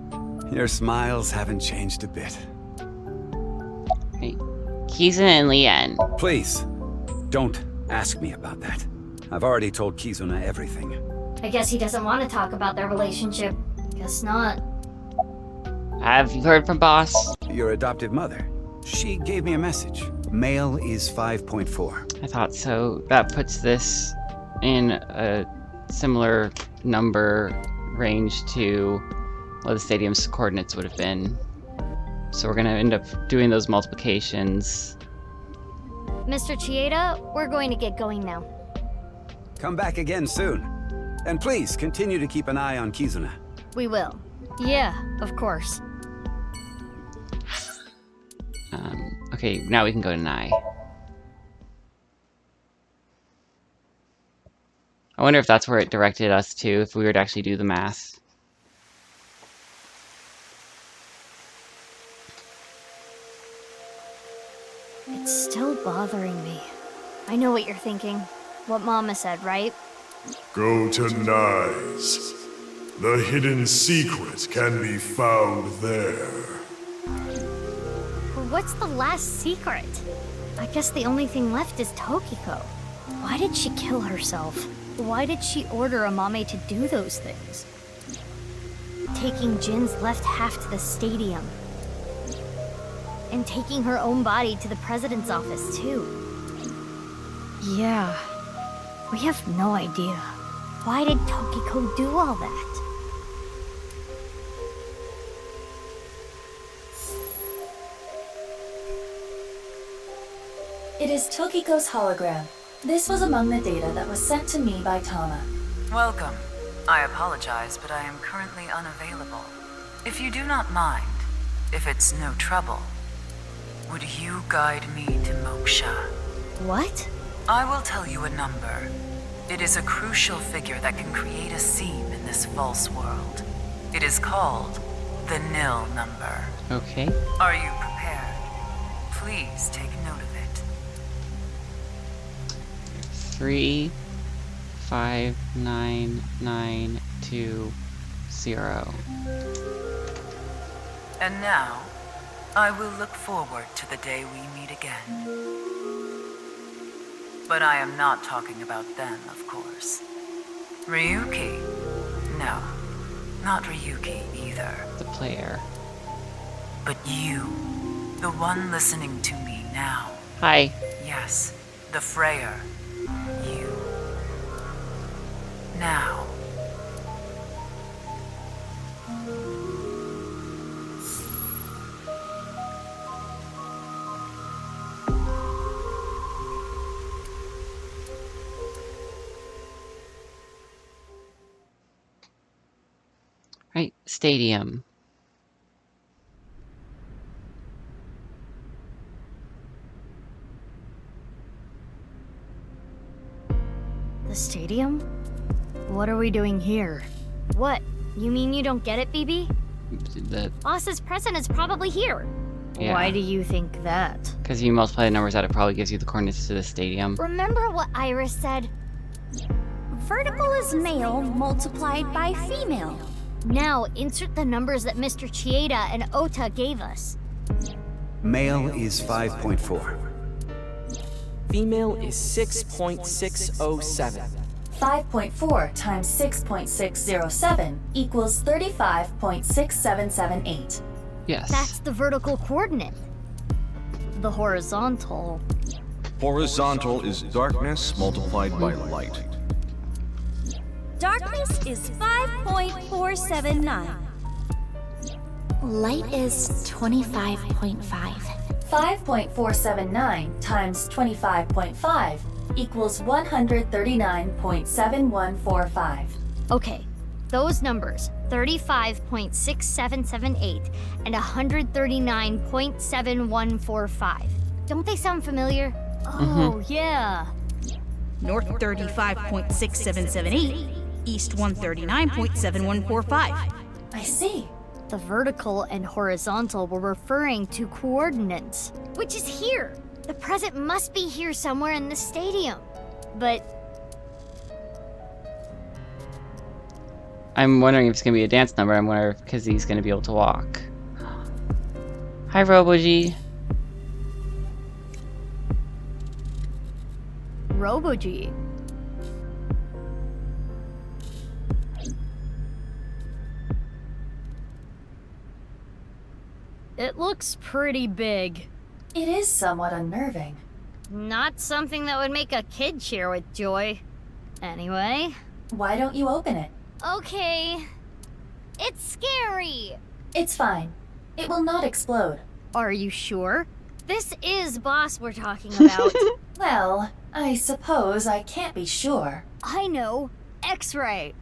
Your smiles haven't changed a bit. Hey, Kizuna and Lien. Please, don't ask me about that. I've already told Kizuna everything. I guess he doesn't want to talk about their relationship. Guess not. Have you heard from Boss? Your adoptive mother. She gave me a message. Male is 5.4. I thought so. That puts this in a similar number range to what the stadium's coordinates would have been. So we're gonna end up doing those multiplications. Mr. Chieda, we're going to get going now. Come back again soon. And please, continue to keep an eye on Kizuna. We will. Yeah, of course. Okay, now we can go to Nai. I wonder if that's where it directed us to, if we were to actually do the math. It's still bothering me. I know what you're thinking. What Mama said, right? Go to Nai's. The hidden secret can be found there. What's the last secret? I guess the only thing left is Tokiko. Why did she kill herself? Why did she order Amame to do those things? Taking Jin's left half to the stadium. And taking her own body to the president's office, too. Yeah. We have no idea. Why did Tokiko do all that? It is Tokiko's hologram. This was among the data that was sent to me by Tama. Welcome. I apologize, but I am currently unavailable. If you do not mind, if it's no trouble, would you guide me to Moksha? What? I will tell you a number. It is a crucial figure that can create a seam in this false world. It is called the nil number. Okay. Are you prepared? Please take note of it. 3, 5, 9, 9, 2, 0. And now, I will look forward to the day we meet again. But I am not talking about them, of course. Ryuki? No, not Ryuki either. The player. But you, the one listening to me now. Hi. Yes, the Freyer. You. Now. Right, stadium. The stadium? What are we doing here? What? You mean you don't get it, BB? The Boss's present is probably here. Yeah. Why do you think that? Because you multiply the numbers out, it probably gives you the coordinates to the stadium. Remember what Iris said? Vertical is male multiplied by female. Now, insert the numbers that Mr. Chieda and Ota gave us. Male is 5.4. Female is 6.607. 5.4 times 6.607 equals 35.6778. Yes. That's the vertical coordinate. The horizontal. Horizontal is darkness multiplied by light. Darkness is 5.479. Light is 25.5. 5.479 times 25.5 equals 139.7145. Okay, those numbers, 35.6778 and 139.7145. Don't they sound familiar? Oh, yeah. North 35.6778, east 139.7145. I see. The vertical and horizontal were referring to coordinates, which is here. The present must be here somewhere in the stadium. But I'm wondering if it's going to be a dance number. I'm wondering if Kizzy's going to be able to walk. Hi, Robo-G. Robo-G. It looks pretty big. It is somewhat unnerving. Not something that would make a kid cheer with joy. Anyway. Why don't you open it? Okay. It's scary. It's fine. It will not explode. Are you sure? This is Boss we're talking about. Well, I suppose I can't be sure. I know. X-ray.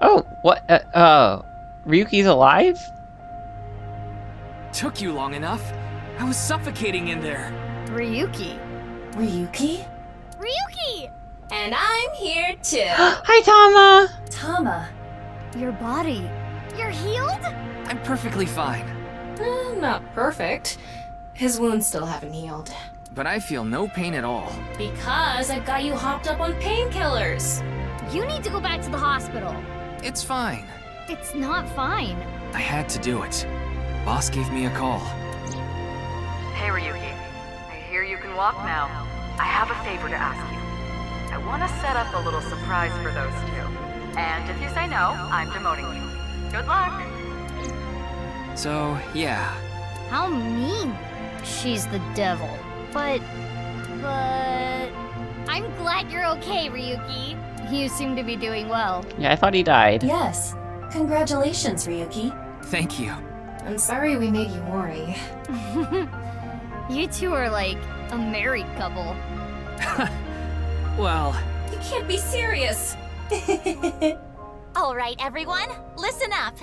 Oh, what? Ryuki's alive? Took you long enough. I was suffocating in there. Ryuki. Ryuki? Ryuki! And I'm here too. Hi, Tama! Tama. Your body. You're healed? I'm perfectly fine. Not perfect. His wounds still haven't healed. But I feel no pain at all. Because I've got you hopped up on painkillers. You need to go back to the hospital. It's fine. It's not fine. I had to do it. Boss gave me a call. Hey, Ryuki. I hear you can walk now. I have a favor to ask you. I want to set up a little surprise for those two. And if you say no, I'm demoting you. Good luck. So, yeah. How mean. She's the devil. But... I'm glad you're okay, Ryuki. You seem to be doing well. Yeah, I thought he died. Yes. Congratulations, Ryuki. Thank you. I'm sorry we made you worry. You two are like a married couple. Well... You can't be serious. All right, everyone, listen up.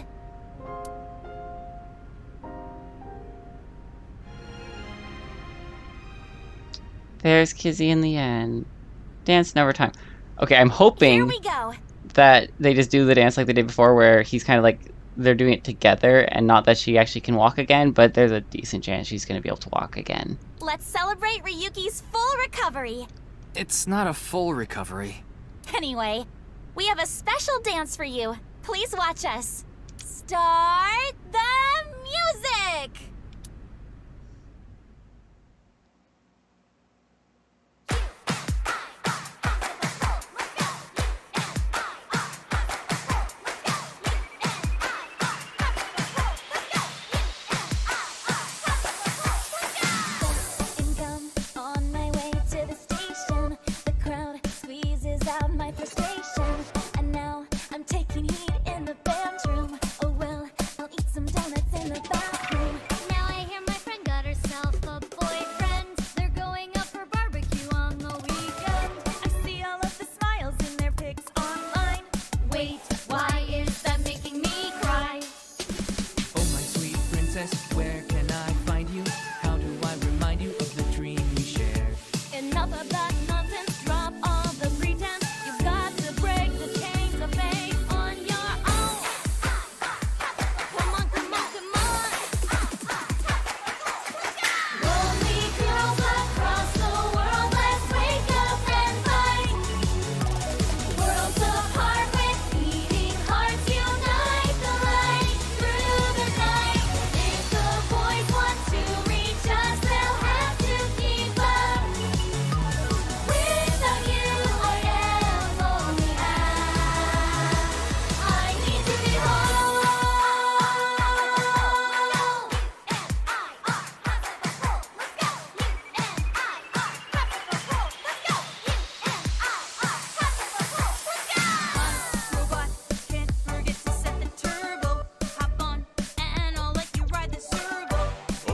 There's Kizzy in the end. Dance never time. Okay, I'm hoping Here we go. that they just do the dance like they did before, where he's kind of like, they're doing it together, and not that she actually can walk again, but there's a decent chance she's going to be able to walk again. Let's celebrate Ryuki's full recovery. It's not a full recovery. Anyway, we have a special dance for you. Please watch us. Start the music! Taking heat in the bedroom. Oh well, I'll eat some donuts in the bathroom. Now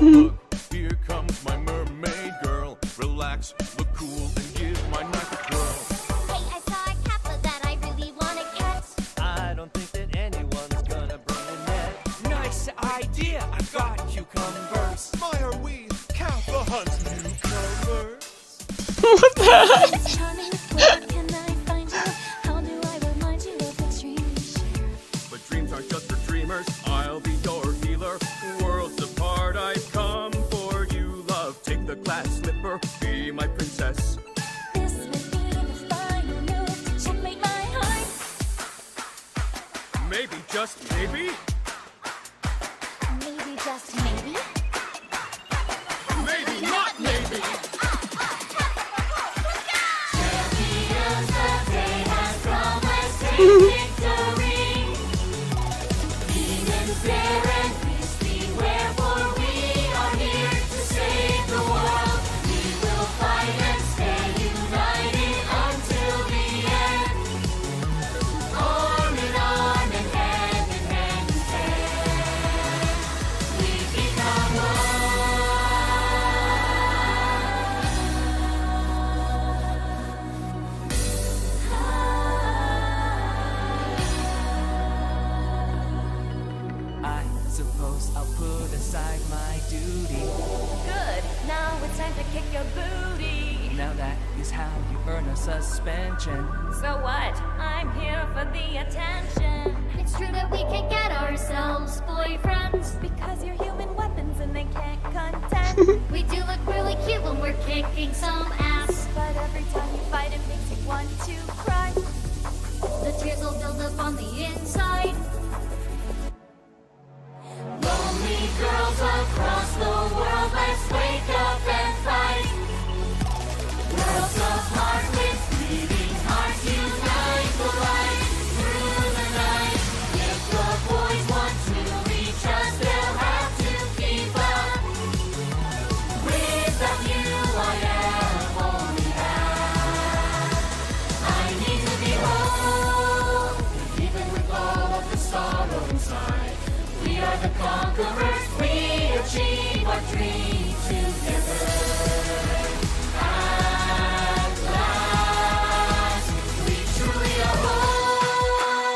look, here comes my mermaid girl. Relax, look cool, and give my knife a twirl. Hey, I saw a kappa that I really want to catch. I don't think that anyone's gonna bring a net. Nice idea. I've got cucumbers. My, are we kappa hunt newcomers? What the heck? But dreams aren't just for dreamers. I'll be your healer. Worlds apart, I've come for you, love. Take the glass slipper, be my princess. This would be the final move to checkmate my heart. Maybe, just maybe. Maybe, just maybe. Maybe not maybe. Champions, the day has come. Let's take victory. Demons dare and beasts beware, for we are here to save the world. We will fight and stay united until the end. Arm in arm and hand in hand we stand. We become I suppose I'll put aside my duty. good. Now it's time to kick your booty. Now that is how you earn a suspension. So what? I'm here for the attention. It's true that we can get ourselves boyfriends because you're human weapons and they can't contend. We do look really cute when we're kicking some ass, but every time you fight it makes you want to cry. The tears will build up on the inside. Lonely girls across the world, let's wake up and fight. Worlds apart with beating hearts, unite the light through the night. If the boys want to reach us, they'll have to keep up. Without you, I am only half. I need to be whole, even with all of the sorrow inside. We are the conquerors, we achieve our dreams together. At last, we truly are whole.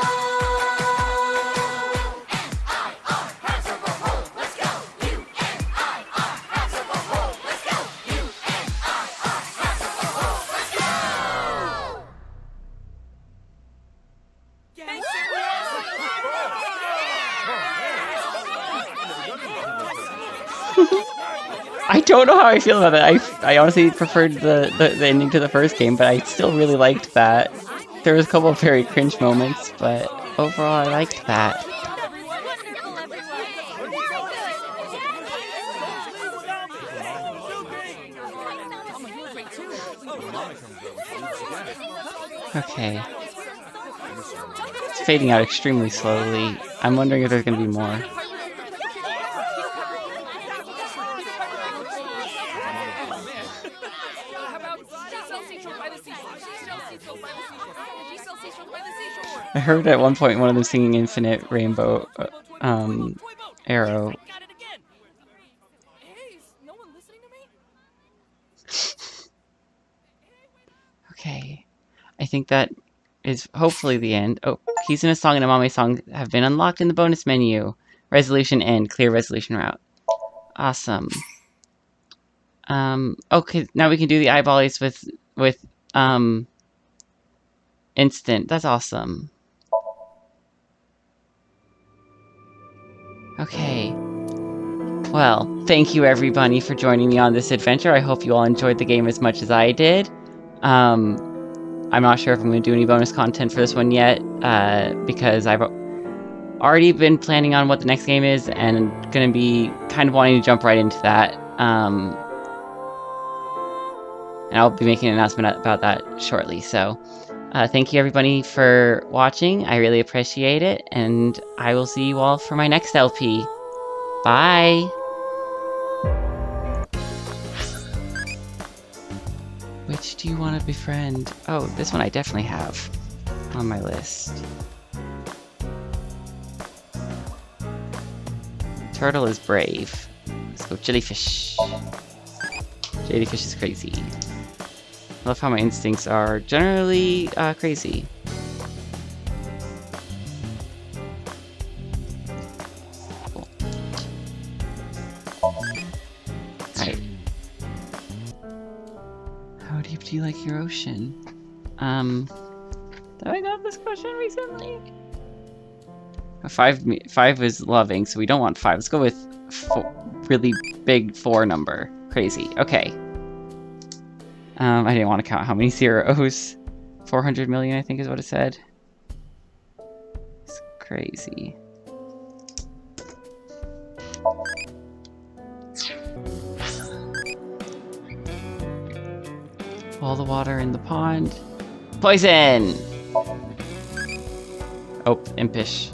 And I are hands of a whole, let's go. You and I are hands of a whole, let's go. You and I are hands of a whole, let's go. I don't know how I feel about that. I honestly preferred the ending to the first game, but I still really liked that. There was a couple of very cringe moments, but overall I liked that. Okay. It's fading out extremely slowly. I'm wondering if there's gonna be more. I heard at one point one of them singing Infinite Rainbow Arrow. Okay. I think that is hopefully the end. Oh, Keys in a Song and a Mame Song have been unlocked in the bonus menu. Resolution end. Clear resolution route. Awesome. Okay, now we can do the eyeballies with instant. That's awesome. Okay. Well, thank you everybody for joining me on this adventure. I hope you all enjoyed the game as much as I did. I'm not sure if I'm going to do any bonus content for this one yet, because I've already been planning on what the next game is, and going to be kind of wanting to jump right into that. And I'll be making an announcement about that shortly. So, thank you everybody for watching. I really appreciate it, and I will see you all for my next LP. Bye! Which do you want to befriend? Oh, this one I definitely have on my list. Turtle is brave, Let's go jellyfish. Jellyfish is crazy. I love how my instincts are generally crazy. Cool. Alright. How deep do you like your ocean? Did I got this question recently? 5 is loving, so we don't want 5. Let's go with really big 4 number. Crazy. Okay. I didn't want to count how many zeros. 400 million, I think is what it said. It's crazy. All the water in the pond. Poison! Oh, impish.